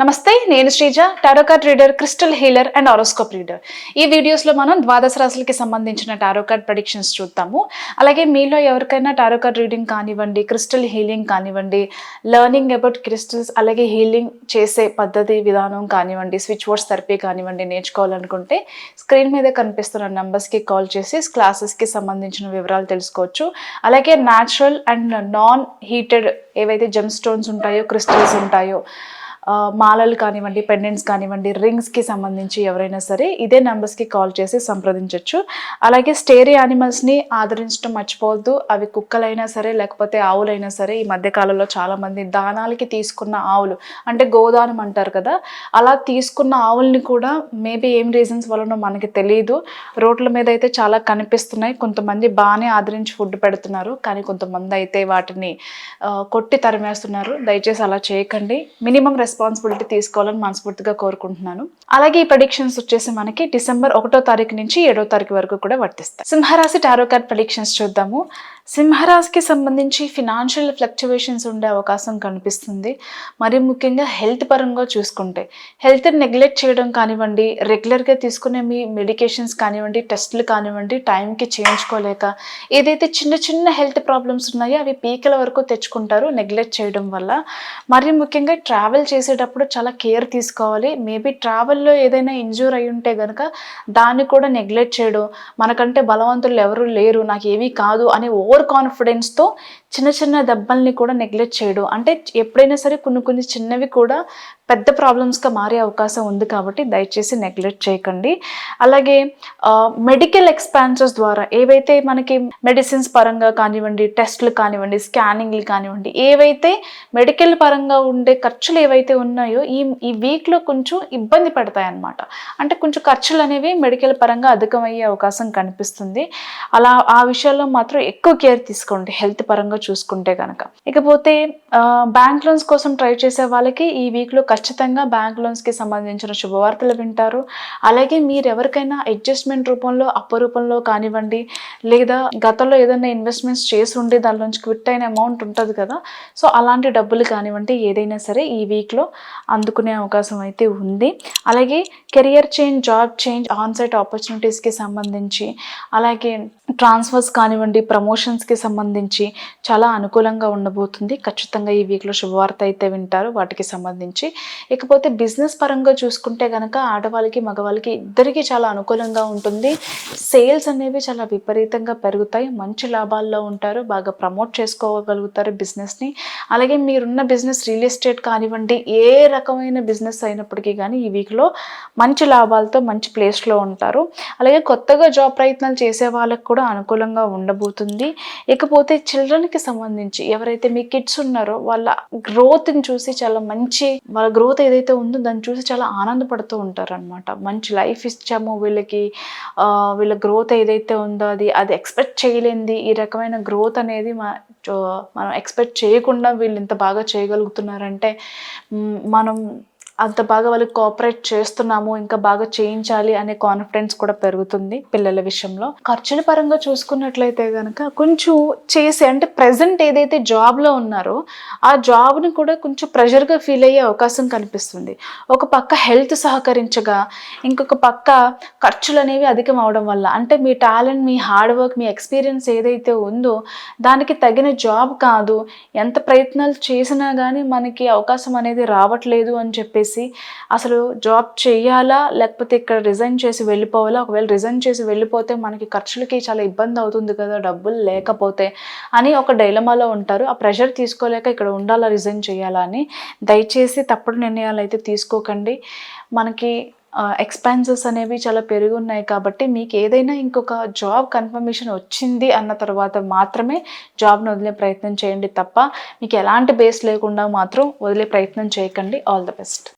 నమస్తే, నేను Sreeja, tarot card reader, crystal healer and horoscope reader. ఈ వీడియోస్లో మనం ద్వాదశ రాశులకి సంబంధించిన టారో కార్డ్ ప్రెడిక్షన్స్ చూద్దాము. అలాగే మీలో ఎవరికైనా టారో కార్డ్ రీడింగ్ కానివ్వండి, క్రిస్టల్ హీలింగ్ కానివ్వండి, లెర్నింగ్ అబౌట్ క్రిస్టల్స్ అలాగే హీలింగ్ చేసే పద్ధతి విధానం కానివ్వండి, స్విచ్ వర్డ్స్ థెరపీ కానివ్వండి నేర్చుకోవాలనుకుంటే స్క్రీన్ మీద కనిపిస్తున్న నెంబర్స్కి కాల్ చేసి క్లాసెస్కి సంబంధించిన వివరాలు తెలుసుకోవచ్చు. అలాగే న్యాచురల్ అండ్ నాన్ హీటెడ్ ఏవైతే జెమ్ స్టోన్స్ ఉంటాయో, క్రిస్టల్స్ ఉంటాయో, మాలలు కానివ్వండి, పెండెంట్స్ కానివ్వండి, రింగ్స్కి సంబంధించి ఎవరైనా సరే ఇదే నెంబర్స్కి కాల్ చేసి సంప్రదించవచ్చు. అలాగే స్టేరీ యానిమల్స్ని ఆదరించడం మర్చిపోవద్దు. అవి కుక్కలైనా సరే లేకపోతే ఆవులైనా సరే. ఈ మధ్యకాలంలో చాలామంది దానాలకి తీసుకున్న ఆవులు అంటే గోదానం అంటారు కదా, అలా తీసుకున్న ఆవుల్ని కూడా మేబీ ఏం రీజన్స్ వలన మనకి తెలియదు, రోడ్ల మీద అయితే చాలా కనిపిస్తున్నాయి. కొంతమంది బాగానే ఆదరించి ఫుడ్ పెడుతున్నారు, కానీ కొంతమంది అయితే వాటిని కొట్టి తరిమేస్తున్నారు. దయచేసి అలా చేయకండి. మినిమం రెస్పాన్సిబిలిటీ తీసుకోవాలని మనస్ఫూర్తిగా కోరుకుంటున్నాను. అలాగే ఈ ప్రెడిక్షన్స్ వచ్చేసి మనకి డిసెంబర్ 1వ తారీఖు నుంచి 7వ తారీఖు వరకు కూడా వర్తిస్తాయి. సింహరాశి టారో కార్డ్ ప్రెడిక్షన్స్ చూద్దాము. సింహరాశికి సంబంధించి ఫినాన్షియల్ ఫ్లక్చువేషన్స్ ఉండే అవకాశం కనిపిస్తుంది. మరి ముఖ్యంగా హెల్త్ పరంగా చూసుకుంటే హెల్త్ నెగ్లెక్ట్ చేయడం కానివ్వండి, రెగ్యులర్గా తీసుకునే మీ మెడికేషన్స్ కానివ్వండి, టెస్టులు కానివ్వండి, టైంకి చేయించుకోలేక ఏదైతే చిన్న చిన్న హెల్త్ ప్రాబ్లమ్స్ ఉన్నాయో అవి పీకల వరకు తెచ్చుకుంటారు నెగ్లెక్ట్ చేయడం వల్ల. మరి ముఖ్యంగా ట్రావెల్ చేసేటప్పుడు చాలా కేర్ తీసుకోవాలి. మేబీ ట్రావెల్లో ఏదైనా ఇంజూర్ అయి ఉంటే కనుక దాన్ని కూడా నెగ్లెక్ట్ చేయడం, మనకంటే బలవంతులు ఎవరు లేరు, నాకు ఏమీ కాదు అనే ఓవర్ కాన్ఫిడెన్స్తో చిన్న చిన్న దెబ్బల్ని కూడా నెగ్లెక్ట్ చేయడం. అంటే ఎప్పుడైనా సరే కొన్ని చిన్నవి కూడా పెద్ద ప్రాబ్లమ్స్గా మారే అవకాశం ఉంది, కాబట్టి దయచేసి నెగ్లెక్ట్ చేయకండి. అలాగే మెడికల్ ఎక్స్పెన్సెస్ ద్వారా ఏవైతే మనకి మెడిసిన్స్ పరంగా కానివ్వండి, టెస్టులు కానివ్వండి, స్కానింగ్లు కానివ్వండి, ఏవైతే మెడికల్ పరంగా ఉండే ఖర్చులు ఏవైతే ఉన్నాయో ఈ వీక్లో కొంచెం ఇబ్బంది పడతాయి అన్నమాట. అంటే కొంచెం ఖర్చులు అనేవి మెడికల్ పరంగా అధికమయ్యే అవకాశం కనిపిస్తుంది. అలా ఆ విషయాల్లో మాత్రం ఎక్కువ కేర్ తీసుకోండి హెల్త్ పరంగా చూసుకుంటే కనుక. ఇకపోతే బ్యాంక్ లోన్స్ కోసం ట్రై చేసే వాళ్ళకి ఈ వీక్లో ఖచ్చితంగా బ్యాంక్ లోన్స్కి సంబంధించిన శుభవార్తలు వింటారు. అలాగే మీరు ఎవరికైనా అడ్జస్ట్మెంట్ రూపంలో, అప్పు రూపంలో కానివ్వండి, లేదా గతంలో ఏదైనా ఇన్వెస్ట్మెంట్స్ చేసి ఉండి దానిలోంచి క్విట్ అయిన అమౌంట్ ఉంటుంది కదా, సో అలాంటి డబ్బులు కానివ్వండి ఏదైనా సరే ఈ వీక్లో అందుకునే అవకాశం అయితే ఉంది. అలాగే career change, job change, onsite ఆపర్చునిటీస్కి సంబంధించి, అలాగే ట్రాన్స్ఫర్స్ కానివ్వండి, ప్రమోషన్స్కి సంబంధించి చాలా అనుకూలంగా ఉండబోతుంది. ఖచ్చితంగా ఈ వీక్లో శుభవార్త అయితే వింటారు వాటికి సంబంధించి. ఇకపోతే బిజినెస్ పరంగా చూసుకుంటే కనుక ఆడవాళ్ళకి మగవాళ్ళకి ఇద్దరికీ చాలా అనుకూలంగా ఉంటుంది. సేల్స్ అనేవి చాలా విపరీతంగా పెరుగుతాయి, మంచి లాభాల్లో ఉంటారు, బాగా ప్రమోట్ చేసుకోగలుగుతారు బిజినెస్ని. అలాగే మీరున్న బిజినెస్ రియల్ ఎస్టేట్ కానివ్వండి, ఏ రకమైన బిజినెస్ అయినప్పటికీ కానీ ఈ వీక్లో మంచి లాభాలతో మంచి ప్లేస్లో ఉంటారు. అలాగే కొత్తగా జాబ్ ప్రయత్నాలు చేసే వాళ్ళకి కూడా అనుకూలంగా ఉండబోతుంది. ఇకపోతే చిల్డ్రన్కి సంబంధించి ఎవరైతే మీ కిడ్స్ ఉన్నారో వాళ్ళ గ్రోత్ని చూసి చాలా మంచి, వాళ్ళ గ్రోత్ ఏదైతే ఉందో దాన్ని చూసి చాలా ఆనందపడుతూ ఉంటారు అనమాట. మంచి లైఫ్ ఇచ్చాము వీళ్ళకి, వీళ్ళ గ్రోత్ ఏదైతే ఉందో అది ఎక్స్పెక్ట్ చేయలేంది. ఈ రకమైన గ్రోత్ అనేది మనం ఎక్స్పెక్ట్ చేయకుండా వీళ్ళు ఇంత బాగా చేయగలుగుతున్నారంటే మనం అంత బాగా వాళ్ళకి కోఆపరేట్ చేస్తున్నాము, ఇంకా బాగా చేయించాలి అనే కాన్ఫిడెన్స్ కూడా పెరుగుతుంది పిల్లల విషయంలో. ఖర్చుల పరంగా చూసుకున్నట్లయితే కనుక కొంచెం చేసి, అంటే ప్రజెంట్ ఏదైతే జాబ్లో ఉన్నారో ఆ జాబ్ని కూడా కొంచెం ప్రెషర్గా ఫీల్ అయ్యే అవకాశం కనిపిస్తుంది. ఒక పక్క హెల్త్ సహకరించగా, ఇంకొక పక్క ఖర్చులు అనేవి అధికం అవడం వల్ల, అంటే మీ టాలెంట్, మీ హార్డ్ వర్క్, మీ ఎక్స్పీరియన్స్ ఏదైతే ఉందో దానికి తగిన జాబ్ కాదు, ఎంత ప్రయత్నాలు చేసినా కానీ మనకి అవకాశం అనేది రావట్లేదు అని చెప్పేసి అసలు జాబ్ చేయాలా లేకపోతే ఇక్కడ రిజైన్ చేసి వెళ్ళిపోవాలా, ఒకవేళ రిజైన్ చేసి వెళ్ళిపోతే మనకి ఖర్చులకి చాలా ఇబ్బంది అవుతుంది కదా డబ్బులు లేకపోతే అని ఒక డైలమాలో ఉంటారు. ఆ ప్రెషర్ తీసుకోలేక ఇక్కడ ఉండాలా, రిజైన్ చేయాలా అని. దయచేసి తప్పుడు నిర్ణయాలు అయితే తీసుకోకండి. మనకి ఎక్స్పెన్సెస్ అనేవి చాలా పెరిగి ఉన్నాయి కాబట్టి మీకు ఏదైనా ఇంకొక జాబ్ కన్ఫర్మేషన్ వచ్చింది అన్న తర్వాత మాత్రమే జాబ్ను వదిలే ప్రయత్నం చేయండి తప్ప మీకు ఎలాంటి బేస్ లేకుండా మాత్రం వదిలే ప్రయత్నం చేయకండి. All the best.